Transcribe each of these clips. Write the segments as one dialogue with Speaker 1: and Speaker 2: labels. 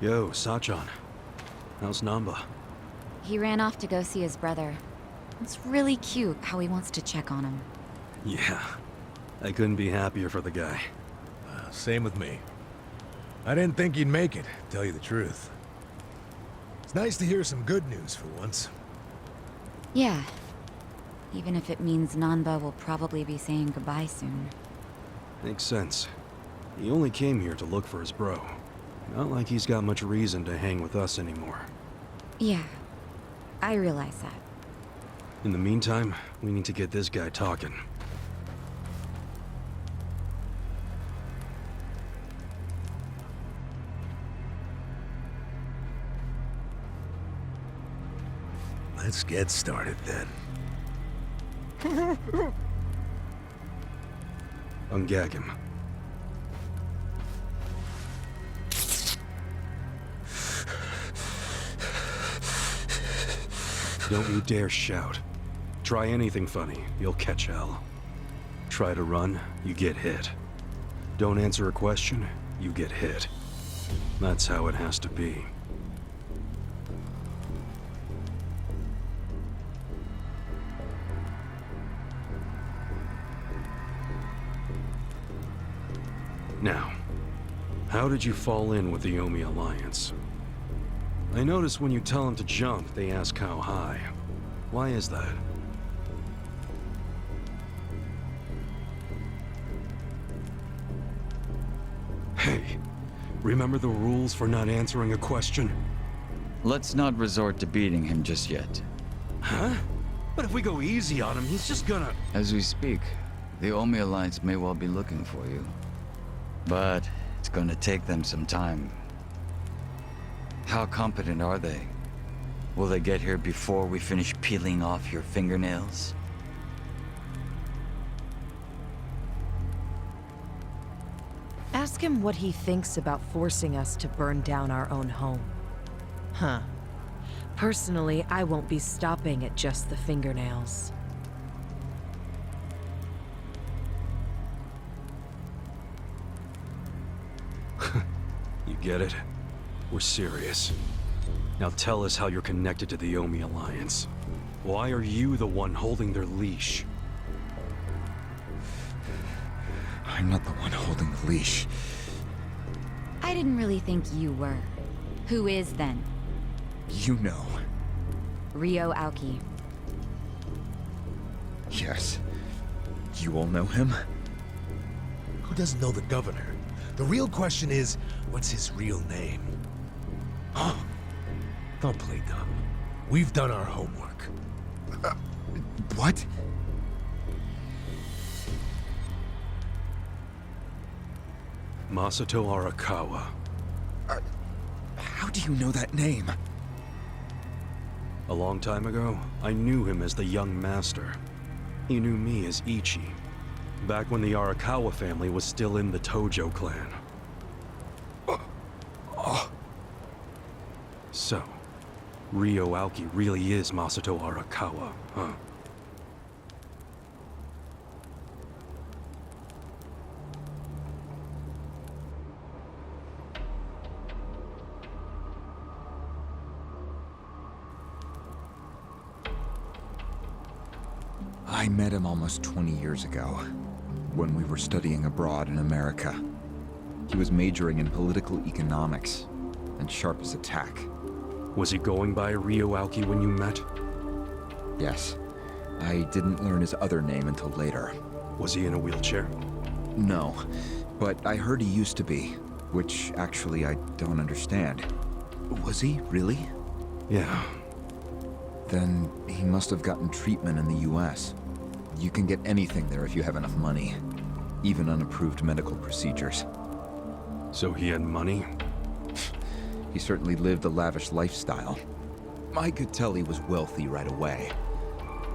Speaker 1: Yo, Sachan. How's Namba?
Speaker 2: He ran off to go see his brother. It's really cute how he wants to check on him.
Speaker 1: Yeah. I couldn't be happier for the guy.
Speaker 3: Same with me. I didn't think he'd make it, to tell you the truth. It's nice to hear some good news for once.
Speaker 2: Yeah. Even if it means Nanba will probably be saying goodbye soon.
Speaker 1: Makes sense. He only came here to look for his bro. Not like he's got much reason to hang with us anymore.
Speaker 2: Yeah. I realize that.
Speaker 1: In the meantime, we need to get this guy talking.
Speaker 3: Let's get started then.
Speaker 1: Ungag him. Don't you dare shout. Try anything funny, you'll catch hell. Try to run, you get hit. Don't answer a question, you get hit. That's how it has to be. Now, how did you fall in with the Yomi Alliance? I notice when you tell them to jump, they ask how high. Why is that? Hey, remember the rules for not answering a question?
Speaker 4: Let's not resort to beating him just yet.
Speaker 1: Huh? But if we go easy on him, he's just gonna...
Speaker 4: As we speak, the Omi Alliance may well be looking for you. But it's gonna take them some time. How competent are they? Will they get here before we finish peeling off your fingernails?
Speaker 5: Ask him what he thinks about forcing us to burn down our own home. Huh. Personally, I won't be stopping at just the fingernails.
Speaker 1: You get it? We're serious. Now tell us how you're connected to the Yomi Alliance. Why are you the one holding their leash?
Speaker 6: I'm not the one holding the leash.
Speaker 2: I didn't really think you were. Who is then?
Speaker 6: You know.
Speaker 2: Ryo Aoki.
Speaker 6: Yes. You all know him?
Speaker 3: Who doesn't know the governor? The real question is, what's his real name? Oh, don't play dumb. We've done our homework.
Speaker 6: What?
Speaker 1: Masato Arakawa.
Speaker 6: How do you know that name?
Speaker 1: A long time ago, I knew him as the young master. He knew me as Ichi, back when the Arakawa family was still in the Tojo clan. So, Ryo Aoki really is Masato Arakawa, huh?
Speaker 6: I met him almost 20 years ago, when we were studying abroad in America. He was majoring in political economics, and sharp as a tack.
Speaker 1: Was he going by Ryo Aoki when you met?
Speaker 6: Yes. I didn't learn his other name until later.
Speaker 1: Was he in a wheelchair?
Speaker 6: No, but I heard he used to be, which actually I don't understand. Was he, really?
Speaker 1: Yeah.
Speaker 6: Then he must have gotten treatment in the US. You can get anything there if you have enough money, even unapproved medical procedures.
Speaker 1: So he had money?
Speaker 6: He certainly lived a lavish lifestyle. I could tell he was wealthy right away.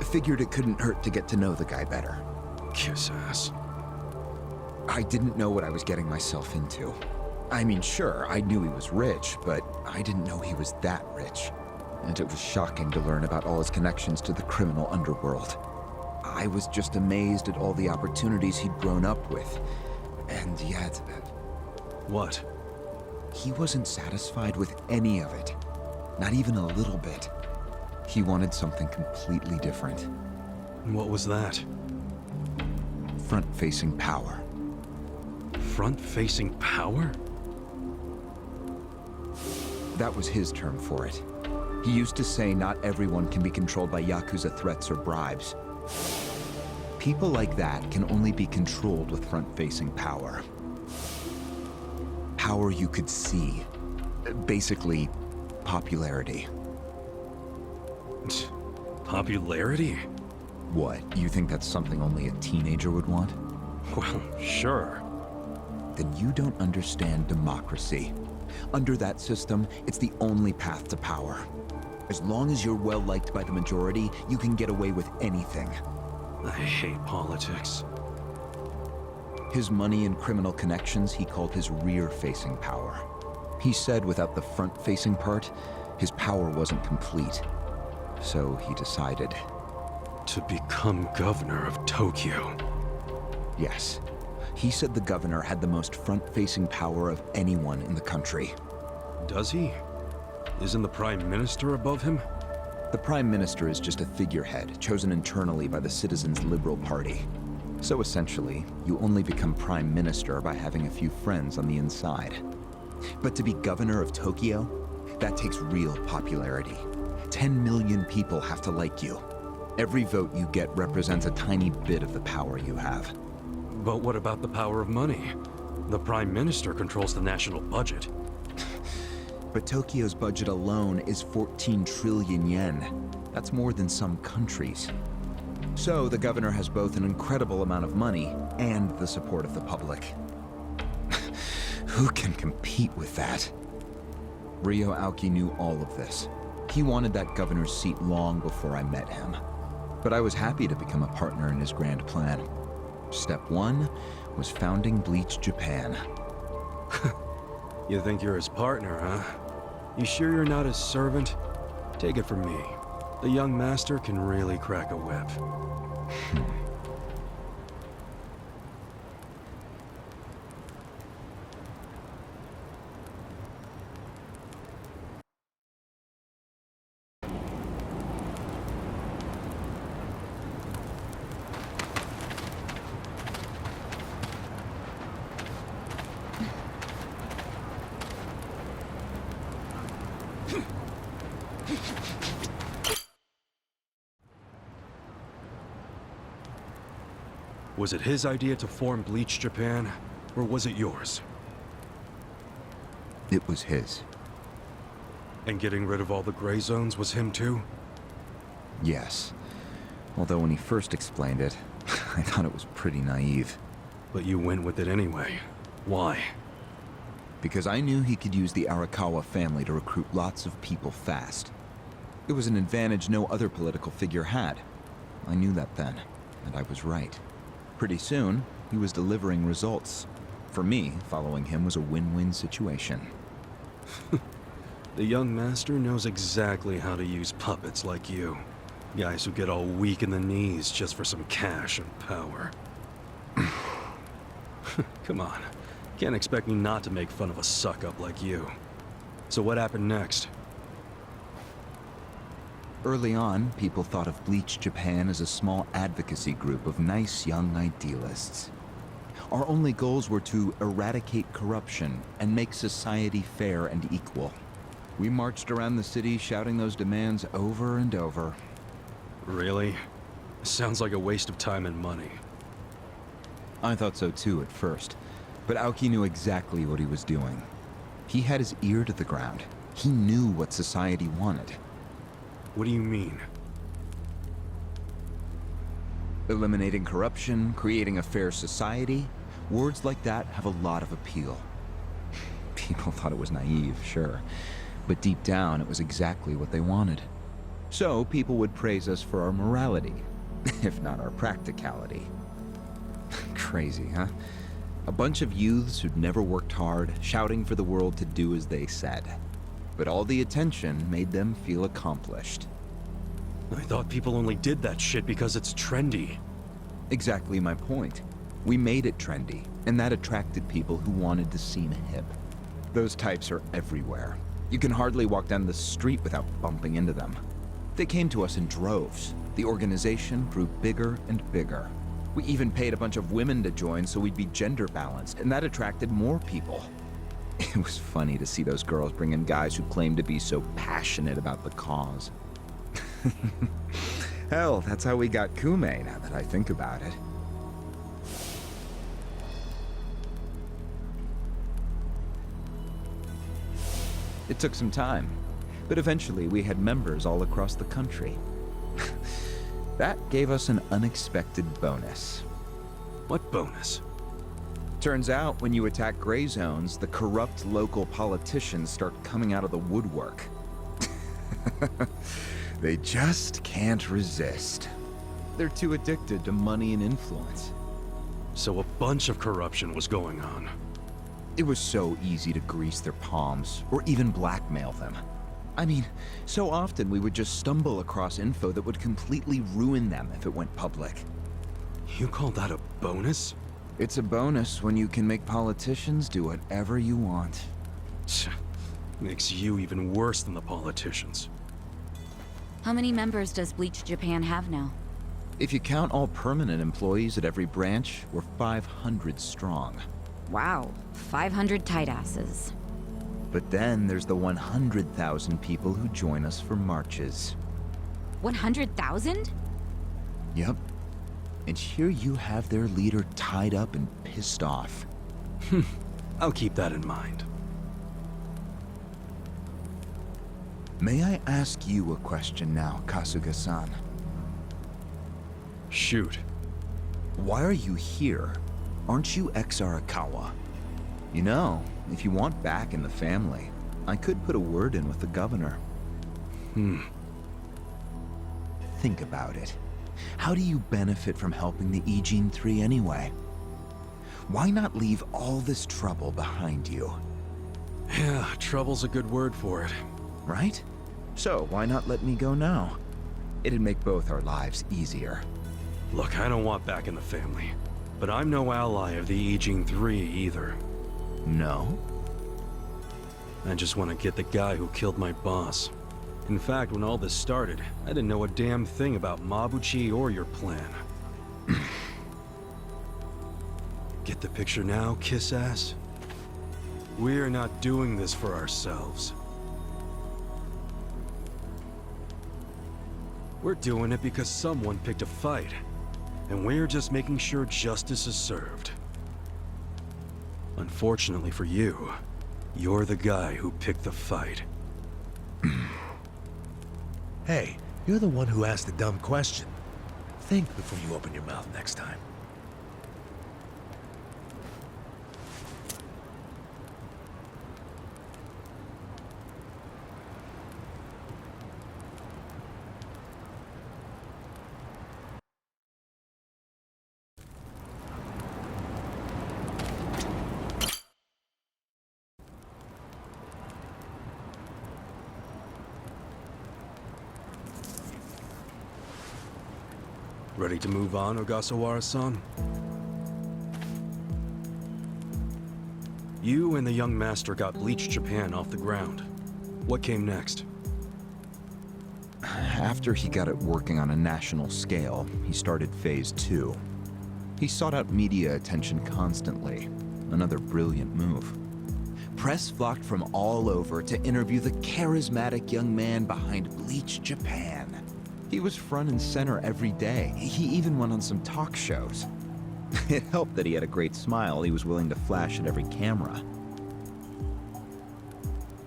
Speaker 6: I figured it couldn't hurt to get to know the guy better.
Speaker 1: Kiss ass.
Speaker 6: I didn't know what I was getting myself into. I mean, sure, I knew he was rich, but I didn't know he was that rich. And it was shocking to learn about all his connections to the criminal underworld. I was just amazed at all the opportunities he'd grown up with. And yet...
Speaker 1: What?
Speaker 6: he wasn't satisfied with any of it. Not even a little bit. He wanted something completely different.
Speaker 1: What was that?
Speaker 6: Front-facing power.
Speaker 1: Front-facing power?
Speaker 6: That was his term for it. He used to say not everyone can be controlled by Yakuza threats or bribes. People like that can only be controlled with front-facing power. Power you could see. Basically, popularity.
Speaker 1: Popularity?
Speaker 6: What, you think that's something only a teenager would want?
Speaker 1: Well, sure.
Speaker 6: Then you don't understand democracy. Under that system, it's the only path to power. As long as you're well-liked by the majority, you can get away with anything.
Speaker 1: I hate politics.
Speaker 6: His money and criminal connections he called his rear-facing power. He said without the front-facing part, his power wasn't complete. So he decided.
Speaker 1: To become governor of Tokyo.
Speaker 6: Yes. He said the governor had the most front-facing power of anyone in the country.
Speaker 1: Does he? Isn't the Prime Minister above him?
Speaker 6: The Prime Minister is just a figurehead, chosen internally by the Citizens' Liberal Party. So essentially, you only become Prime Minister by having a few friends on the inside. But to be governor of Tokyo, that takes real popularity. 10 million people have to like you. Every vote you get represents a tiny bit of the power you have.
Speaker 1: But what about the power of money? The Prime Minister controls the national budget.
Speaker 6: But Tokyo's budget alone is 14 trillion yen. That's more than some countries. So the governor has both an incredible amount of money and the support of the public. Who can compete with that? Ryo Aoki knew all of this. He wanted that governor's seat long before I met him. But I was happy to become a partner in his grand plan. Step 1 was founding Bleach Japan.
Speaker 1: You think you're his partner, huh? You sure you're not his servant? Take it from me. The young master can really crack a whip. Was it his idea to form Bleach Japan, or was it yours?
Speaker 6: It was his.
Speaker 1: And getting rid of all the gray zones was him too?
Speaker 6: Yes. Although when he first explained it, I thought it was pretty naive.
Speaker 1: But you went with it anyway. Why?
Speaker 6: Because I knew he could use the Arakawa family to recruit lots of people fast. It was an advantage no other political figure had. I knew that then, and I was right. Pretty soon, he was delivering results. For me, following him was a win-win situation.
Speaker 1: The young master knows exactly how to use puppets like you. Guys who get all weak in the knees just for some cash and power. Come on. Can't expect me not to make fun of a suck-up like you. So what happened next?
Speaker 6: Early on, people thought of Bleach Japan as a small advocacy group of nice young idealists. Our only goals were to eradicate corruption and make society fair and equal. We marched around the city shouting those demands over and over.
Speaker 1: Really? Sounds like a waste of time and money.
Speaker 6: I thought so too at first, but Aoki knew exactly what he was doing. He had his ear to the ground. He knew what society wanted.
Speaker 1: What do you mean?
Speaker 6: Eliminating corruption, creating a fair society, words like that have a lot of appeal. People thought it was naive, sure, but deep down it was exactly what they wanted. So people would praise us for our morality, if not our practicality. Crazy, huh? A bunch of youths who'd never worked hard, shouting for the world to do as they said. But all the attention made them feel accomplished.
Speaker 1: I thought people only did that shit because it's trendy.
Speaker 6: Exactly my point. We made it trendy, and that attracted people who wanted to seem hip. Those types are everywhere. You can hardly walk down the street without bumping into them. They came to us in droves. The organization grew bigger and bigger. We even paid a bunch of women to join so we'd be gender balanced, and that attracted more people. It was funny to see those girls bring in guys who claimed to be so passionate about the cause. Hell, that's how we got Kume, now that I think about it. It took some time, but eventually we had members all across the country. That gave us an unexpected bonus.
Speaker 1: What bonus?
Speaker 6: Turns out, when you attack gray zones, the corrupt local politicians start coming out of the woodwork. They just can't resist. They're too addicted to money and influence.
Speaker 1: So a bunch of corruption was going on.
Speaker 6: It was so easy to grease their palms, or even blackmail them. I mean, so often we would just stumble across info that would completely ruin them if it went public.
Speaker 1: You call that a bonus?
Speaker 6: It's a bonus when you can make politicians do whatever you want.
Speaker 1: Tch, makes you even worse than the politicians.
Speaker 2: How many members does Bleach Japan have now?
Speaker 6: If you count all permanent employees at every branch, we're 500 strong.
Speaker 2: Wow, 500 tight asses.
Speaker 6: But then there's the 100,000 people who join us for marches.
Speaker 2: 100,000?
Speaker 6: Yep. And here you have their leader tied up and pissed off.
Speaker 1: I'll keep that in mind.
Speaker 6: May I ask you a question now, Kasuga-san?
Speaker 1: Shoot.
Speaker 6: Why are you here? Aren't you ex-Arakawa? You know, if you want back in the family, I could put a word in with the governor. Think about it. How do you benefit from helping the Ijin 3 anyway? Why not leave all this trouble behind you?
Speaker 1: Yeah, trouble's a good word for it.
Speaker 6: Right? So why not let me go now? It'd make both our lives easier.
Speaker 1: Look, I don't want back in the family. But I'm no ally of the Ijin 3 either.
Speaker 6: No?
Speaker 1: I just want to get the guy who killed my boss. In fact, when all this started, I didn't know a damn thing about Mabuchi or your plan. Get the picture now, kiss ass? We're not doing this for ourselves. We're doing it because someone picked a fight. And we're just making sure justice is served. Unfortunately for you, you're the guy who picked the fight.
Speaker 3: Hey, you're the one who asked the dumb question. Think before you open your mouth next time.
Speaker 1: Ready to move on, Ogasawara-san? You and the young master got Bleach Japan off the ground. What came next?
Speaker 6: After he got it working on a national scale, he started Phase 2. He sought out media attention constantly. Another brilliant move. Press flocked from all over to interview the charismatic young man behind Bleach Japan. He was front and center every day. He even went on some talk shows. It helped that he had a great smile he was willing to flash at every camera.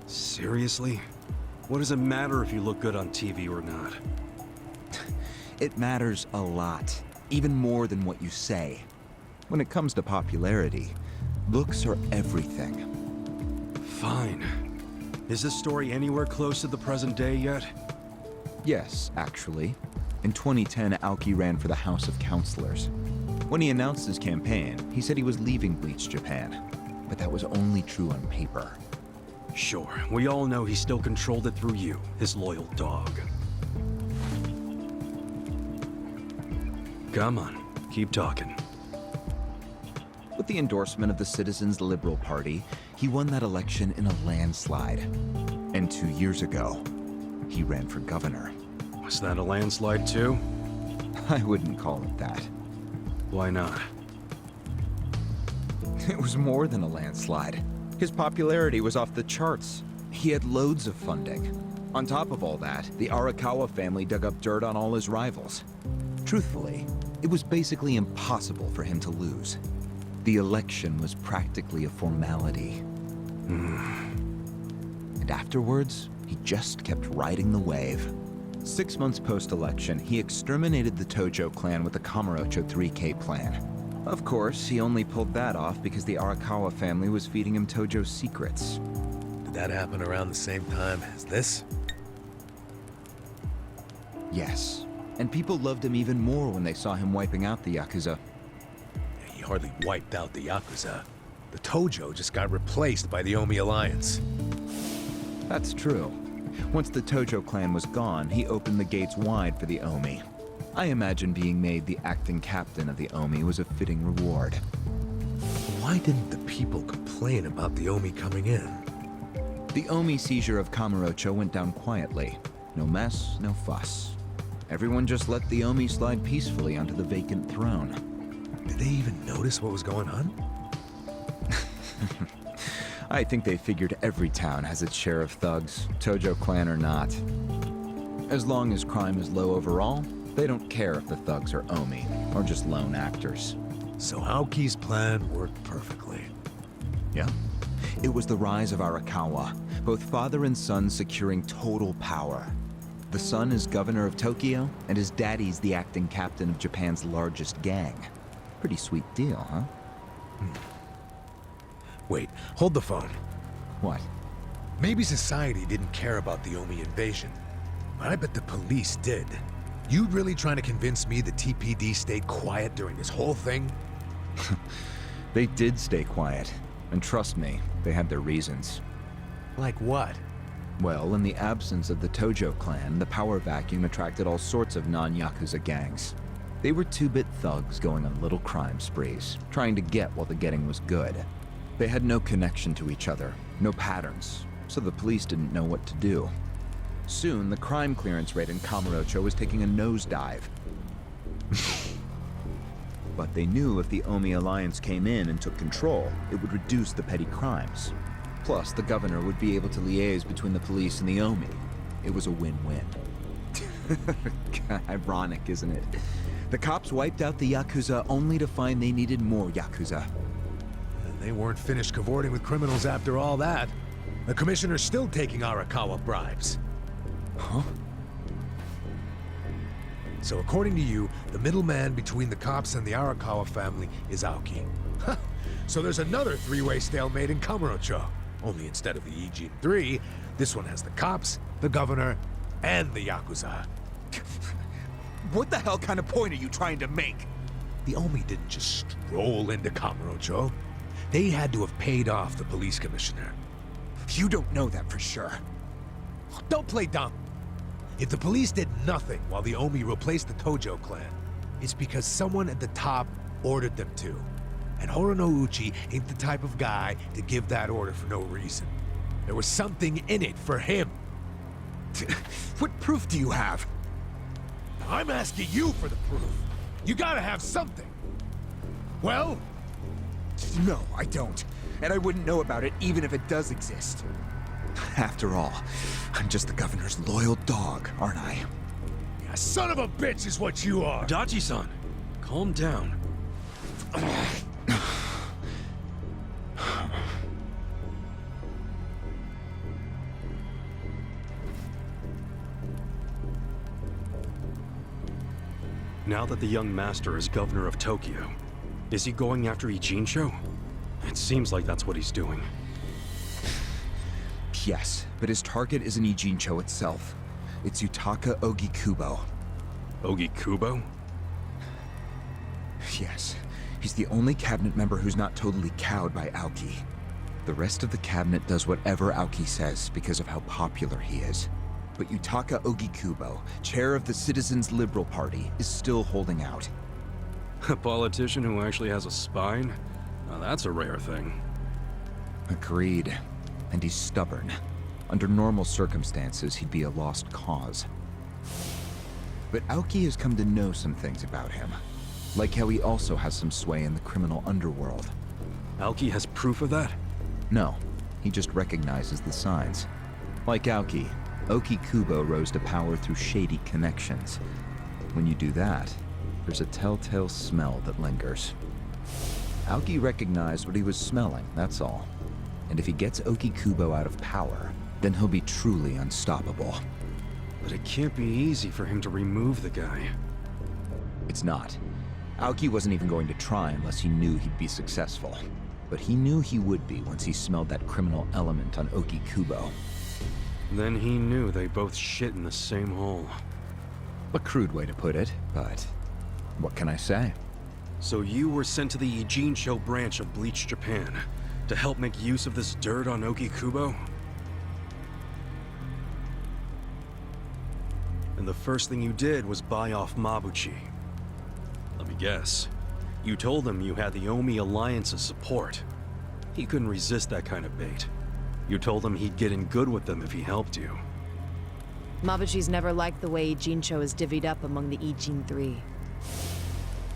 Speaker 1: Seriously? What does it matter if you look good on TV or not?
Speaker 6: It matters a lot, even more than what you say. When it comes to popularity, looks are everything.
Speaker 1: Fine. Is this story anywhere close to the present day yet?
Speaker 6: Yes, actually. In 2010, Aoki ran for the House of Councilors. When he announced his campaign, he said he was leaving Bleach Japan. But that was only true on paper.
Speaker 1: Sure, we all know he still controlled it through you, his loyal dog. Come on, keep talking.
Speaker 6: With the endorsement of the Citizens Liberal Party, he won that election in a landslide. And 2 years ago, he ran for governor.
Speaker 1: Was that a landslide too?
Speaker 6: I wouldn't call it that.
Speaker 1: Why not?
Speaker 6: It was more than a landslide. His popularity was off the charts. He had loads of funding. On top of all that, the Arakawa family dug up dirt on all his rivals. Truthfully, it was basically impossible for him to lose. The election was practically a formality. And afterwards, he just kept riding the wave. 6 months post-election, he exterminated the Tojo clan with the Kamurocho 3K plan. Of course, he only pulled that off because the Arakawa family was feeding him Tojo's secrets.
Speaker 3: Did that happen around the same time as this?
Speaker 6: Yes. And people loved him even more when they saw him wiping out the Yakuza.
Speaker 3: He hardly wiped out the Yakuza. The Tojo just got replaced by the Omi Alliance.
Speaker 6: That's true. Once the Tojo clan was gone, he opened the gates wide for the Omi. I imagine being made the acting captain of the Omi was a fitting reward.
Speaker 3: Why didn't the people complain about the Omi coming in?
Speaker 6: The Omi seizure of Kamurocho went down quietly. No mess, no fuss. Everyone just let the Omi slide peacefully onto the vacant throne.
Speaker 3: Did they even notice what was going on?
Speaker 6: I think they figured every town has its share of thugs, Tojo clan or not. As long as crime is low overall, they don't care if the thugs are Omi, or just lone actors.
Speaker 3: So Aoki's plan worked perfectly.
Speaker 6: Yeah. It was the rise of Arakawa, both father and son securing total power. The son is governor of Tokyo, and his daddy's the acting captain of Japan's largest gang. Pretty sweet deal, huh?
Speaker 3: Wait, hold the phone.
Speaker 6: What?
Speaker 3: Maybe society didn't care about the Omi invasion, but I bet the police did. You really trying to convince me the TPD stayed quiet during this whole thing?
Speaker 6: They did stay quiet. And trust me, they had their reasons.
Speaker 3: Like what?
Speaker 6: Well, in the absence of the Tojo clan, the power vacuum attracted all sorts of non-Yakuza gangs. They were two-bit thugs going on little crime sprees, trying to get while the getting was good. They had no connection to each other, no patterns, so the police didn't know what to do. Soon, the crime clearance rate in Kamurocho was taking a nosedive. But they knew if the Omi Alliance came in and took control, it would reduce the petty crimes. Plus, the governor would be able to liaise between the police and the Omi. It was a win-win. Ironic, isn't it? The cops wiped out the Yakuza only to find they needed more Yakuza.
Speaker 3: And they weren't finished cavorting with criminals after all that. The commissioner's still taking Arakawa bribes.
Speaker 6: Huh?
Speaker 3: So according to you, the middleman between the cops and the Arakawa family is Aoki. So there's another three-way stalemate in Kamurocho. Only instead of the Ijin 3, this one has the cops, the governor, and the Yakuza.
Speaker 6: What the hell kind of point are you trying to make?
Speaker 3: The Omi didn't just stroll into Kamurocho. They had to have paid off the police commissioner.
Speaker 6: You don't know that for sure.
Speaker 3: Don't play dumb. If the police did nothing while the Omi replaced the Tojo clan, it's because someone at the top ordered them to. And Horonouchi ain't the type of guy to give that order for no reason. There was something in it for him.
Speaker 6: What proof do you have?
Speaker 3: I'm asking you for the proof. You gotta have something. Well?
Speaker 6: No, I don't. And I wouldn't know about it even if it does exist. After all, I'm just the governor's loyal dog, aren't I?
Speaker 3: Yeah, son of a bitch is what you are.
Speaker 1: Dachi-san, calm down. Now that the young master is governor of Tokyo, is he going after Ijincho? It seems like that's what he's doing.
Speaker 6: Yes, but his target isn't Ijincho itself. It's Yutaka Ogikubo.
Speaker 1: Ogikubo?
Speaker 6: Yes, he's the only cabinet member who's not totally cowed by Aoki. The rest of the cabinet does whatever Aoki says because of how popular he is. But Yutaka Ogikubo, chair of the Citizens Liberal Party, is still holding out.
Speaker 1: A politician who actually has a spine? Now that's a rare thing.
Speaker 6: Agreed. And he's stubborn. Under normal circumstances, he'd be a lost cause. But Aoki has come to know some things about him. Like how he also has some sway in the criminal underworld.
Speaker 1: Aoki has proof of that?
Speaker 6: No, he just recognizes the signs. Like Aoki, Oki Kubo rose to power through shady connections. When you do that, there's a telltale smell that lingers. Aoki recognized what he was smelling, that's all. And if he gets Oki Kubo out of power, then he'll be truly unstoppable.
Speaker 1: But it can't be easy for him to remove the guy.
Speaker 6: It's not. Aoki wasn't even going to try unless he knew he'd be successful. But he knew he would be once he smelled that criminal element on Oki Kubo.
Speaker 1: Then he knew they both shit in the same hole.
Speaker 6: A crude way to put it, but what can I say?
Speaker 1: So you were sent to the Ijincho branch of Bleach Japan to help make use of this dirt on Oki Kubo? And the first thing you did was buy off Mabuchi. Let me guess. You told him you had the Omi Alliance's support. He couldn't resist that kind of bait. You told him he'd get in good with them if he helped you.
Speaker 5: Mabuchi's never liked the way Ijincho is divvied up among the Ijin Three.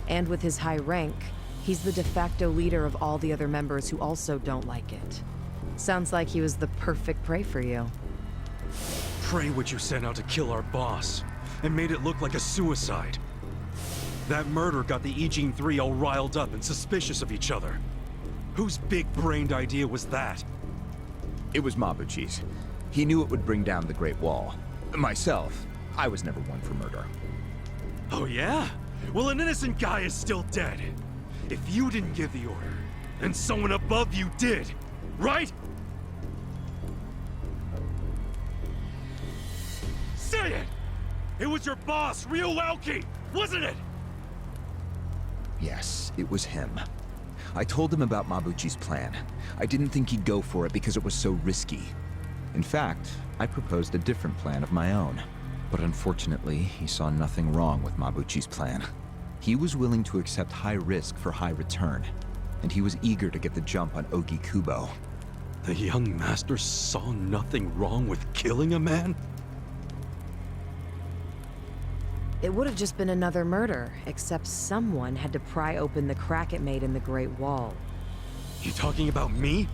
Speaker 5: And with his high rank, he's the de facto leader of all the other members who also don't like it. Sounds like he was the perfect prey for you.
Speaker 1: Prey what you sent out to kill our boss, and made it look like a suicide. That murder got the Ijin Three all riled up and suspicious of each other. Whose big-brained idea was that?
Speaker 6: It was Mabuchi's. He knew it would bring down the Great Wall. Myself, I was never one for murder.
Speaker 1: Oh yeah? Well, an innocent guy is still dead. If you didn't give the order, then someone above you did, right? Say it! It was your boss, Ryu Aoki, wasn't it?
Speaker 6: Yes, it was him. I told him about Mabuchi's plan. I didn't think he'd go for it because it was so risky. In fact, I proposed a different plan of my own. But unfortunately, he saw nothing wrong with Mabuchi's plan. He was willing to accept high risk for high return, and he was eager to get the jump on Oki Kubo.
Speaker 1: The young master saw nothing wrong with killing a man?
Speaker 5: It would have just been another murder, except someone had to pry open the crack it made in the Great Wall.
Speaker 1: You talking about me?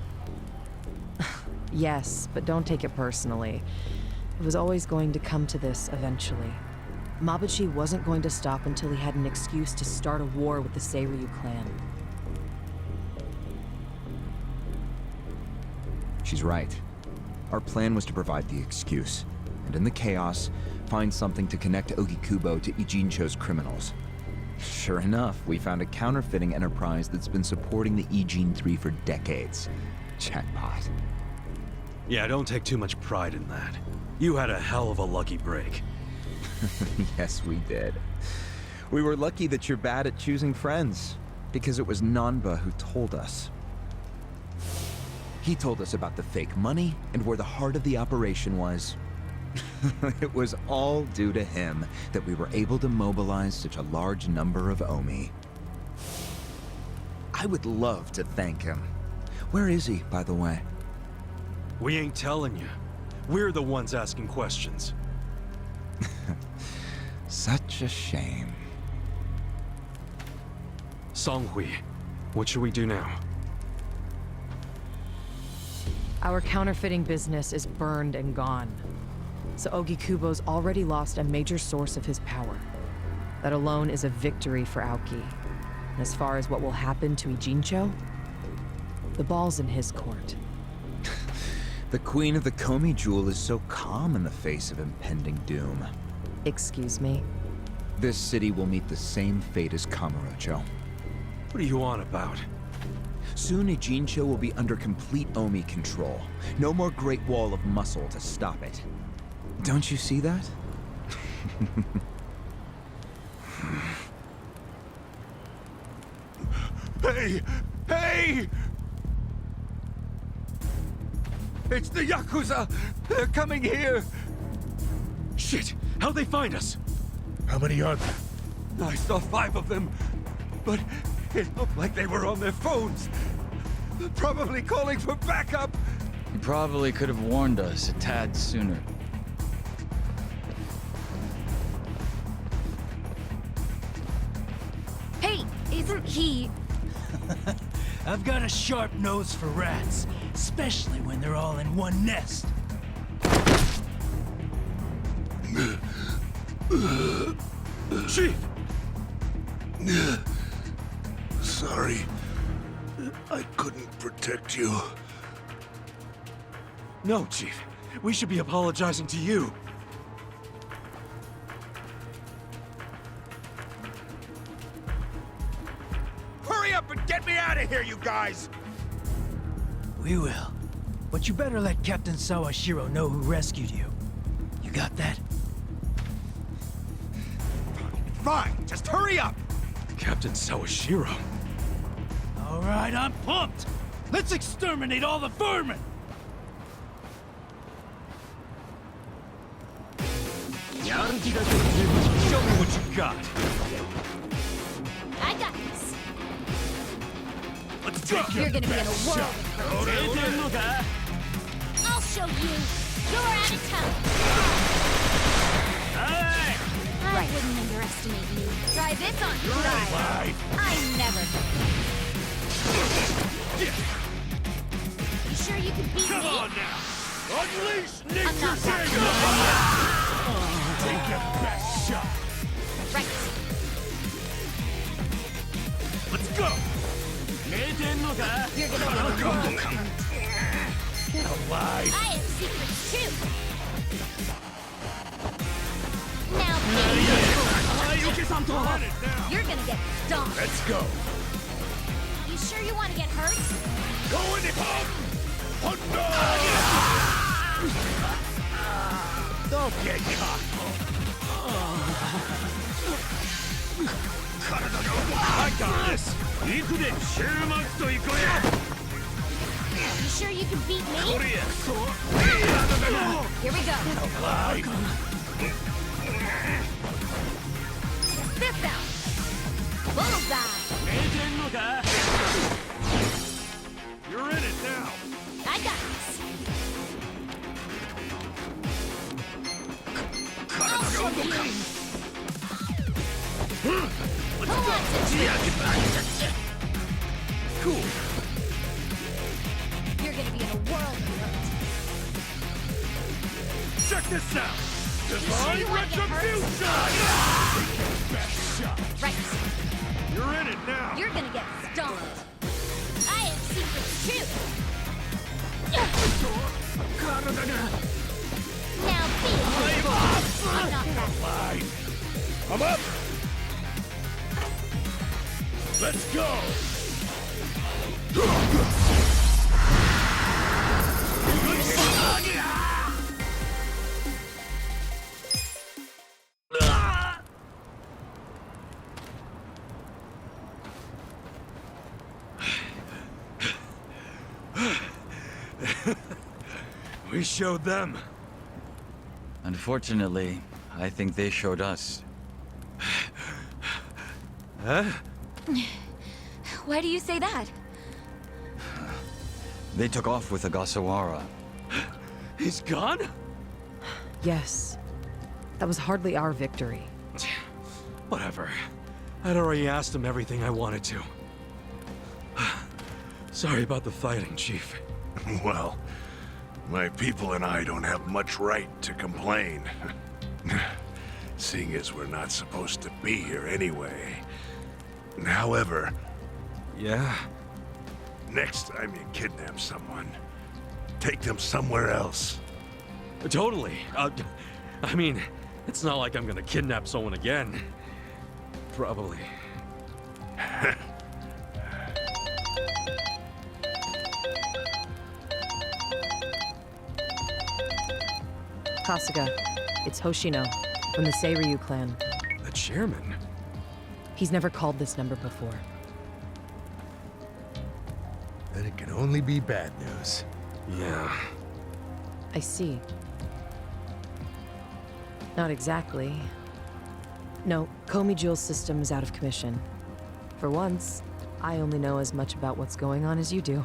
Speaker 5: Yes, but don't take it personally. It was always going to come to this eventually. Mabuchi wasn't going to stop until he had an excuse to start a war with the Seiryu clan.
Speaker 6: She's right. Our plan was to provide the excuse, and in the chaos, find something to connect Oki Kubo to Ijincho's criminals. Sure enough, we found a counterfeiting enterprise that's been supporting the Ijin 3 for decades. Jackpot.
Speaker 1: Yeah, don't take too much pride in that. You had a hell of a lucky break.
Speaker 6: Yes, we did. We were lucky that you're bad at choosing friends, because it was Nanba who told us. He told us about the fake money and where the heart of the operation was. It was all due to him that we were able to mobilize such a large number of Omi. I would love to thank him. Where is he, by the way?
Speaker 1: We ain't telling you. We're the ones asking questions.
Speaker 6: Such a shame.
Speaker 1: Songhui, what should we do now?
Speaker 5: Our counterfeiting business is burned and gone. So Oki Kubo's already lost a major source of his power. That alone is a victory for Aoki. And as far as what will happen to Ijincho, the ball's in his court.
Speaker 6: The Queen of the Komi Jewel is so calm in the face of impending doom.
Speaker 5: Excuse me?
Speaker 6: This city will meet the same fate as Kamurocho.
Speaker 1: What are you on about?
Speaker 6: Soon Ijincho will be under complete Omi control. No more Great Wall of muscle to stop it. Don't you see that?
Speaker 1: Hey! Hey! It's the Yakuza! They're coming here! Shit! How'd they find us?
Speaker 3: How many are there?
Speaker 1: I saw 5 of them, but it looked like they were on their phones.
Speaker 6: Probably calling for backup!
Speaker 4: You probably could have warned us a tad sooner.
Speaker 2: Hey, isn't he...
Speaker 7: I've got a sharp nose for rats, especially when they're all in one nest.
Speaker 1: Chief!
Speaker 8: Sorry. I couldn't protect you.
Speaker 1: No, Chief. We should be apologizing to you.
Speaker 6: Hurry up and get me out of here, you guys!
Speaker 7: We will. But you better let Captain Sawashiro know who rescued you. You got that?
Speaker 6: Fine, just hurry up!
Speaker 1: Captain Sawashiro.
Speaker 7: All right, I'm pumped. Let's exterminate all the vermin.
Speaker 1: Show me what you got.
Speaker 9: I got this.
Speaker 1: Let's take
Speaker 9: You're gonna be in a world of hurt. I'll show you. You're out of town. I wouldn't underestimate you. Try this on try. I never. You sure you can beat me?
Speaker 8: Come on now! Unleash
Speaker 9: I'm not
Speaker 8: nature's
Speaker 9: that
Speaker 8: anger! Take your best shot!
Speaker 9: right.
Speaker 8: Let's go!
Speaker 9: You're gonna be in a world of hurt.
Speaker 8: Alive!
Speaker 9: I have secrets too. Now, baby.
Speaker 8: On it now!
Speaker 9: You're gonna get stomped.
Speaker 8: Let's go!
Speaker 9: You sure you want to get hurt?
Speaker 8: Go in it! Oh no! Don't get caught! I got this!
Speaker 9: You sure you can beat me? Here we go.
Speaker 8: Alive!
Speaker 9: This out. Bullseye.
Speaker 8: You're in it now!
Speaker 9: I got this. I'll show you. Who wants it?
Speaker 8: Cool!
Speaker 9: You're gonna be in a world of hurt.
Speaker 8: Check this out!
Speaker 9: sure
Speaker 8: Divine
Speaker 9: you wanna get hurt?
Speaker 8: retribution! Best shot!
Speaker 9: Right.
Speaker 8: You're in it now!
Speaker 9: You're gonna get stomped. I have secrets too. Now be it. I'm not that.
Speaker 8: Alive! I'm up! Let's go!
Speaker 1: We showed them.
Speaker 4: Unfortunately, I think they showed us.
Speaker 1: Huh?
Speaker 2: Why do you say that?
Speaker 4: They took off with Ogasawara.
Speaker 1: He's gone?
Speaker 5: Yes. That was hardly our victory.
Speaker 1: Whatever. I'd already asked him everything I wanted to. Sorry about the fighting, Chief.
Speaker 8: Well, my people and I don't have much right to complain. Seeing as we're not supposed to be here anyway. However,
Speaker 1: Yeah?
Speaker 8: next time you kidnap someone, take them somewhere else.
Speaker 1: Totally. I mean, it's not like I'm gonna kidnap someone again. Probably.
Speaker 5: Kasuga, it's Hoshino, from the Seiryu clan.
Speaker 1: The chairman?
Speaker 5: He's never called this number before.
Speaker 3: Then it can only be bad news.
Speaker 1: Yeah.
Speaker 5: I see. Not exactly. No, Komi Jewel's system is out of commission. For once, I only know as much about what's going on as you do.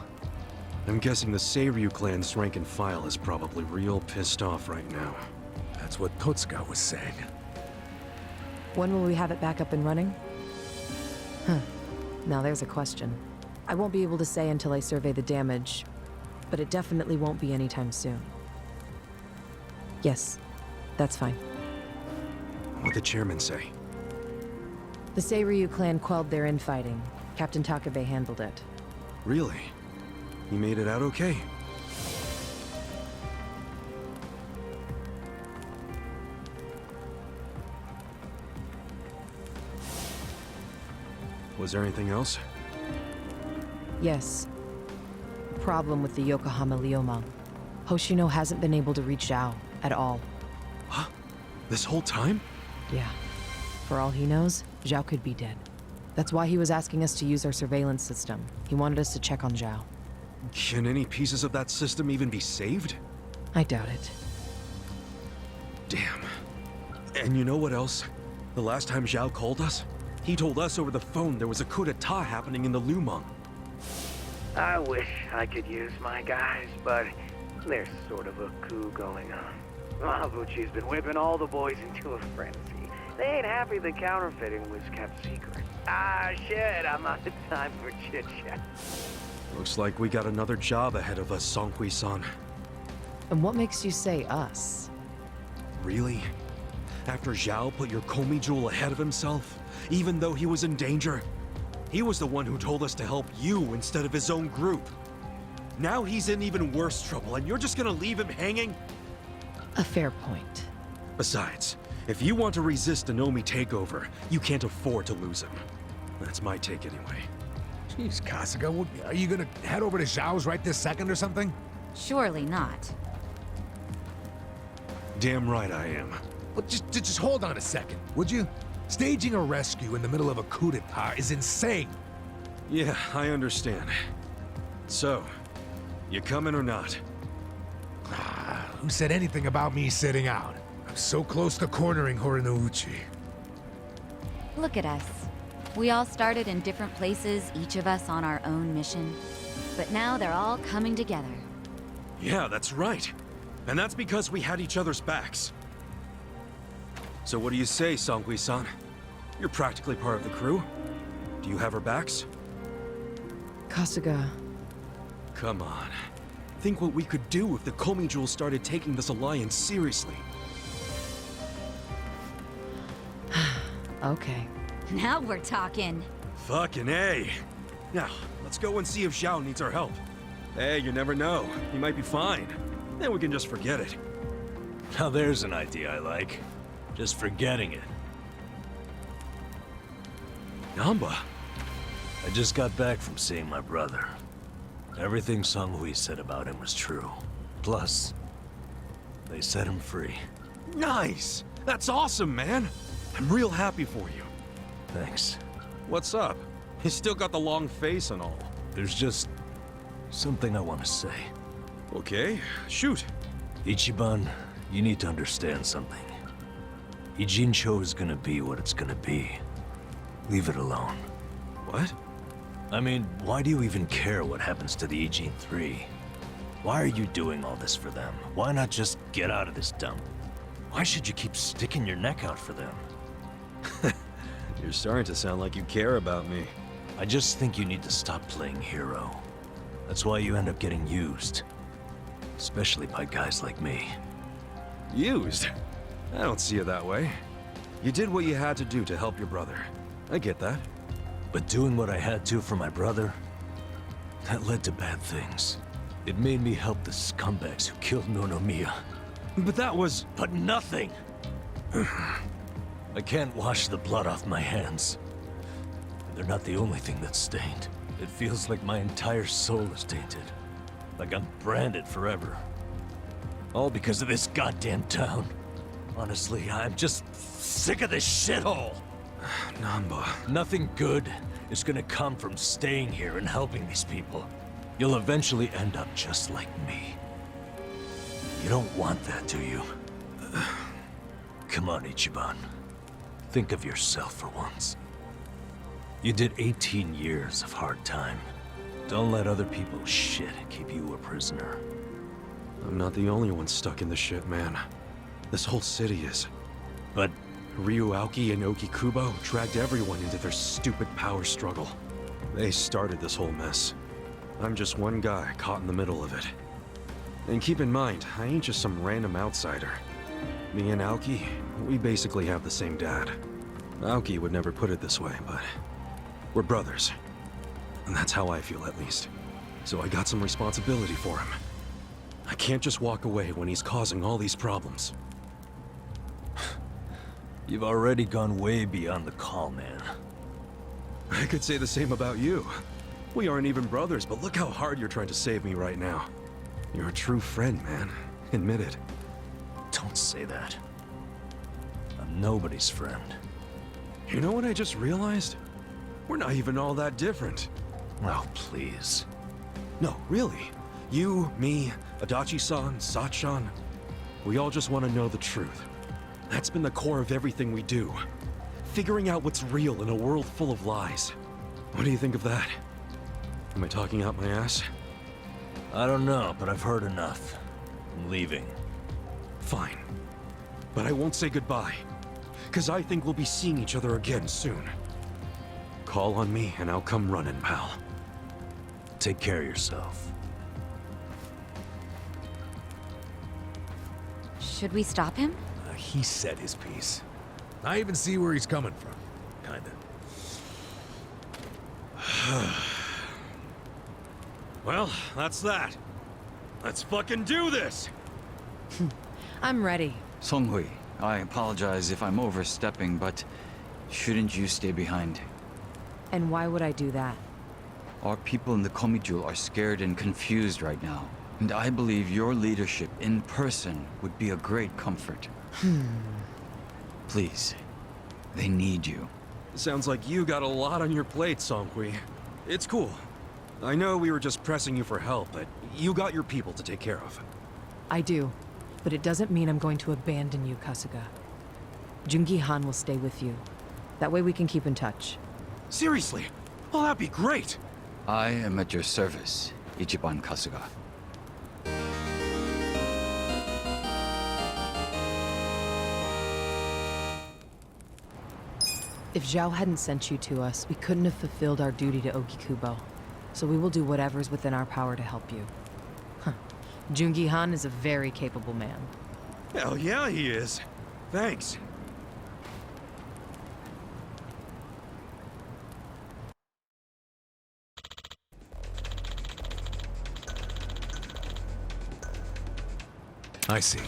Speaker 1: I'm guessing the Seiryu clan's rank and file is probably real pissed off right now.
Speaker 3: That's what Totsuka was saying.
Speaker 5: When will we have it back up and running? Huh. Now there's a question. I won't be able to say until I survey the damage, but it definitely won't be anytime soon. Yes, that's fine.
Speaker 1: What'd the chairman say?
Speaker 5: The Seiryu clan quelled their infighting. Captain Takabe handled it.
Speaker 1: Really? He made it out okay? Was there anything else?
Speaker 5: Yes. Problem with the Yokohama Liomang. Hoshino hasn't been able to reach Zhao at all.
Speaker 1: Huh? This whole time?
Speaker 5: Yeah. For all he knows, Zhao could be dead. That's why he was asking us to use our surveillance system. He wanted us to check on Zhao.
Speaker 1: Can any pieces of that system even be saved?
Speaker 5: I doubt it.
Speaker 1: Damn. And you know what else? The last time Zhao called us, he told us over the phone there was a coup d'etat happening in the Lumang.
Speaker 10: I wish I could use my guys, but there's sort of a coup going on. Mabuchi's been whipping all the boys into a frenzy. They ain't happy the counterfeiting was kept secret. Ah, shit, I'm out of time for chit-chat.
Speaker 1: Looks like we got another job ahead of us, Songhui-san.
Speaker 5: And what makes you say us?
Speaker 1: Really? After Zhao put your Komi jewel ahead of himself, even though he was in danger? He was the one who told us to help you instead of his own group. Now he's in even worse trouble, and you're just gonna leave him hanging?
Speaker 5: A fair point.
Speaker 1: Besides, if you want to resist an Omi takeover, you can't afford to lose him. That's my take anyway.
Speaker 3: Jeez, Kasuga, are you gonna head over to Zhao's right this second or something?
Speaker 2: Surely not.
Speaker 1: Damn right I am.
Speaker 3: Well, just hold on a second, would you? Staging a rescue in the middle of a coup d'etat is insane.
Speaker 1: Yeah, I understand. So, you coming or not?
Speaker 3: Who said anything about me sitting out? I'm so close to cornering Horinouchi.
Speaker 2: Look at us. We all started in different places, each of us on our own mission. But now they're all coming together.
Speaker 1: Yeah, that's right. And that's because we had each other's backs. So what do you say, Songhui-san? You're practically part of the crew. Do you have our backs?
Speaker 5: Kasuga.
Speaker 1: Come on. Think what we could do if the Komi Jewel started taking this alliance seriously.
Speaker 5: Okay.
Speaker 2: Now we're talking.
Speaker 1: Fucking A. Now, let's go and see if Zhao needs our help. Hey, you never know. He might be fine. Then we can just forget it.
Speaker 11: Now there's an idea I like. Just forgetting it.
Speaker 1: Namba.
Speaker 11: I just got back from seeing my brother. Everything Songhui said about him was true. Plus, they set him free.
Speaker 1: Nice! That's awesome, man! I'm real happy for you.
Speaker 11: Thanks.
Speaker 1: What's up? You still got the long face and all.
Speaker 11: There's just something I want to say.
Speaker 1: Okay, shoot.
Speaker 11: Ichiban, you need to understand something. Ijincho is gonna be what it's gonna be. Leave it alone.
Speaker 1: What?
Speaker 11: I mean, why do you even care what happens to the Ijin 3? Why are you doing all this for them? Why not just get out of this dump? Why should you keep sticking your neck out for them?
Speaker 1: You're starting to sound like you care about me.
Speaker 11: I just think you need to stop playing hero. That's why you end up getting used. Especially by guys like me.
Speaker 1: Used? I don't see it that way. You did what you had to do to help your brother. I get that.
Speaker 11: But doing what I had to for my brother, that led to bad things. It made me help the scumbags who killed Nonomiya.
Speaker 1: But that was...
Speaker 11: But nothing! I can't wash the blood off my hands. They're not the only thing that's stained. It feels like my entire soul is tainted. Like I'm branded forever. All because of this goddamn town. Honestly, I'm just sick of this shithole!
Speaker 1: Namba...
Speaker 11: Nothing good is gonna come from staying here and helping these people. You'll eventually end up just like me. You don't want that, do you? Come on, Ichiban. Think of yourself for once. You did 18 years of hard time. Don't let other people's shit keep you a prisoner.
Speaker 1: I'm not the only one stuck in the shit, man. This whole city is.
Speaker 11: But
Speaker 1: Ryu Aoki and Oki Kubo dragged everyone into their stupid power struggle. They started this whole mess. I'm just one guy caught in the middle of it. And keep in mind, I ain't just some random outsider. Me and Aoki, we basically have the same dad. Aoki would never put it this way, but we're brothers. And that's how I feel, at least. So I got some responsibility for him. I can't just walk away when he's causing all these problems.
Speaker 11: you've already gone way beyond the call, man.
Speaker 1: I could say the same about you. We aren't even brothers, but look how hard you're trying to save me right now. You're a true friend, man. Admit it.
Speaker 11: Don't say that. I'm nobody's friend.
Speaker 1: You know what I just realized? We're not even all that different.
Speaker 11: Oh, please.
Speaker 1: No, really. You, me, Adachi-san, Sachan. We all just want to know the truth. That's been the core of everything we do. Figuring out what's real in a world full of lies. What do you think of that? Am I talking out my ass?
Speaker 11: I don't know, but I've heard enough. I'm leaving.
Speaker 1: Fine. But I won't say goodbye. Because I think we'll be seeing each other again soon. Call on me and I'll come running, pal.
Speaker 11: Take care of yourself.
Speaker 2: Should we stop him?
Speaker 3: He said his piece. I even see where he's coming from. Kinda.
Speaker 1: Well, that's that. Let's fucking do this!
Speaker 5: I'm ready.
Speaker 4: Songhui, I apologize if I'm overstepping, but shouldn't you stay behind?
Speaker 5: And why would I do that?
Speaker 4: Our people in the Komijul are scared and confused right now. And I believe your leadership in person would be a great comfort. Please, they need you.
Speaker 1: Sounds like you got a lot on your plate, Songhui. It's cool. I know we were just pressing you for help, but you got your people to take care of.
Speaker 5: I do, but it doesn't mean I'm going to abandon you, Kasuga. Jungi Han will stay with you. That way we can keep in touch.
Speaker 1: Seriously? Well, that'd be great!
Speaker 4: I am at your service, Ichiban Kasuga.
Speaker 5: If Zhao hadn't sent you to us, we couldn't have fulfilled our duty to Ogi-Kubo. So we will do whatever's within our power to help you. Jungi Han is a very capable man.
Speaker 1: Hell yeah, he is. Thanks.
Speaker 3: I see.